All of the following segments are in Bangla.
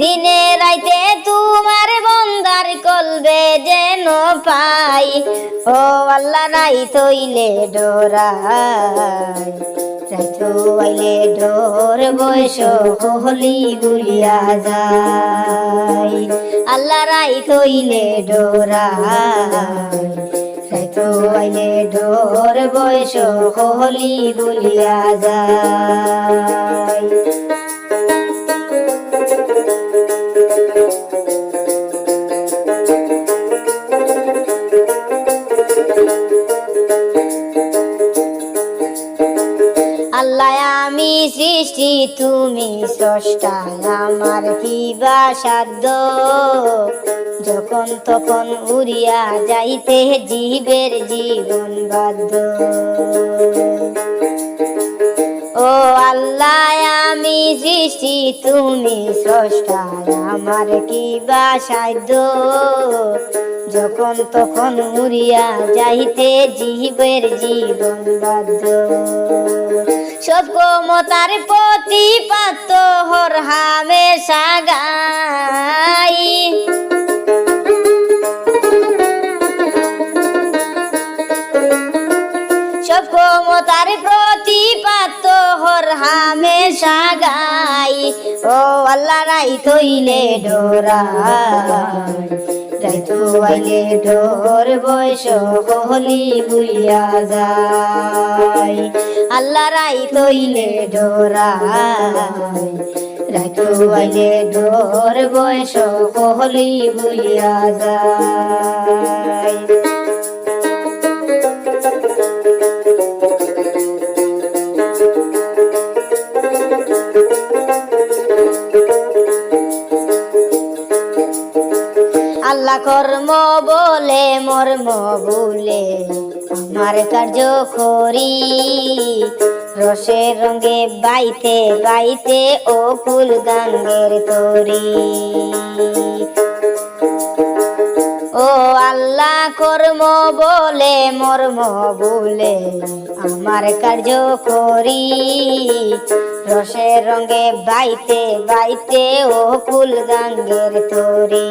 দিনে রাইতে তোমার বন্দার কলবে যেন পাই, ও আল্লাহ নাই তৈলে ডোরাই, রাইতো আইলে ডোর বয়স হলি গুলিয়া যায়, আল্লাহ রাই তৈলে ডোরাই, রাইতো আইলে ডোর বয়স হলি গুলিয়া যায়। আল্লাহ আমি সৃষ্টি তুমি স্রষ্টা, আমার কি বা সাধ্য, যখন তখন উড়িয়া যাইতে জীবের জীবন বাধ্য। ও আল্লাহ আমি সৃষ্টি তুমি স্রষ্টা, আমার কি বা সাধ্য, যখন তখন উড়িয়া যাইতে জীবের জীবন বাধ্য। সব ক্ষমতার প্রতিপাদ্য হর হামেশা গাই, সব ক্ষমতার প্রতিপাদ্য হর হামেশা গাই, ও আল্লাহ রাই তৈলে ডোরাই, রাইতো আইলে ডোর বয়স হলি গুলিয়া যায়, আল্লাহ রাই তৈলে ডোরাই, রাইতো আইলে ডোর বয়স হলি গুলিয়া যায়। আল্লাহ কর্ম বলে মর্ম বলে আমার কার্য করি, রসের রঙে বাইতে বাইতে ও কুল গাঙ্গের তরি। ও আল্লাহ কর্ম বলে মর্ম বলে আমার কার্য করি, রসের রঙে বাইতে বাইতে ও কুল গাঙ্গের তরি।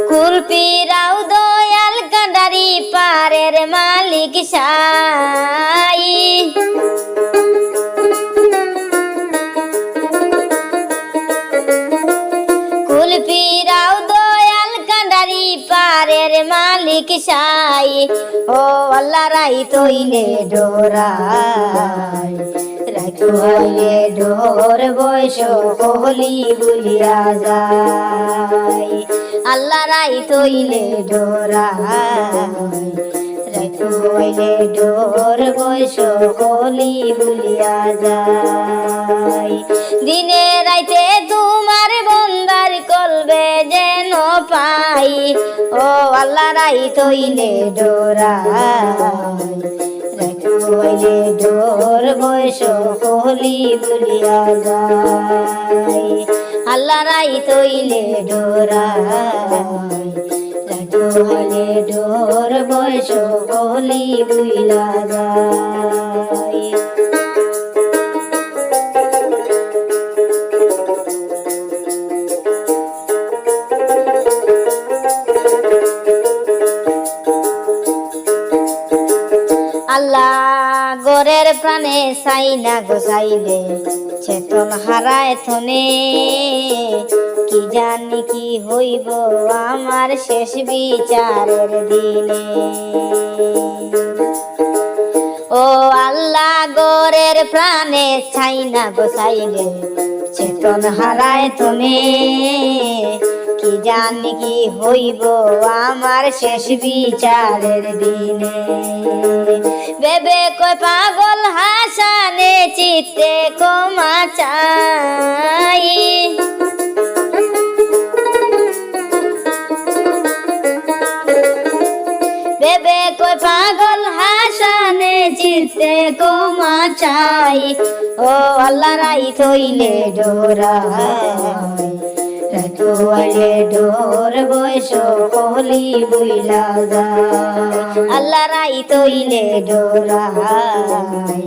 কুলপিরাও দয়াল কান্ডারি পারের মালিক সাই, কুলপিরাও দয়াল কান্ডারি পারের মালিক সাই, ও আল্লাহ রাই তৈলে ডোরাই, রাইতো আইলে ডোর বয়স হলি গুলিয়া যায়, আল্লাহ রাই তৈলে ডোরাই, রাইতো আইলে ডোর বয়স হলি গুলিয়া যায়। দিনে রাইতে তোমার বন্দার কলবে যেন পাই, ও আল্লাহ রাই তৈলে ডোরাই, রাইতো আইলে ডোর বয়স হলি গুলিয়া যায়, আল্লাহ রাই তৈলে ডোরাই, রাইতো আইলে ডোর বয়স হলি গুলিয়া যায়। আল্লাহ গরের প্রাণে চাই না গোসাইবে, চেতন হারায় থনে, কি জানি কি হইব আমার শেষ বিচারের দিনে। ও আল্লাহ গরের প্রাণে চাই না গোসাইবে, চেতন হারায় থনে, কি জানি কি হইব আমার শেষ বিচারের দিনে। বেবে কয় পাগল হাসানে চিত্তে ক্ষমা চাই, বেবে কয় পাগল হাসানে চিত্তে ক্ষমা চাই, ও আল্লাহ রাই তৈলে ডোরাই, রাইতো আইলে ডোর বয়স হলি বুইলা যায়, আল্লাহ রাই তৈলে ডোরাই,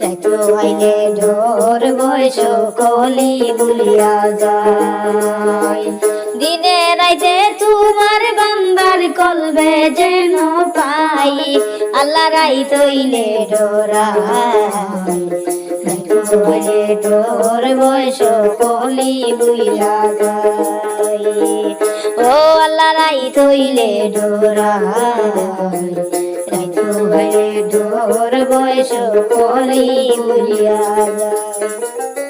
রাইতো হইলে ঢোর বয়স কলি ভুলিয়া যায় দিনে রাইতে তোমার বান্দার কলবে যেন পাই আল্লাহ রাইত হইলে ডোরাই হইলে ঢোর বয়স কলি ভুলিয়া যায় ও আল্লাহ রাইত হইলে ডোরাই রাইত হইলে ঢোর বয়স কলি ভুলিয়া যায়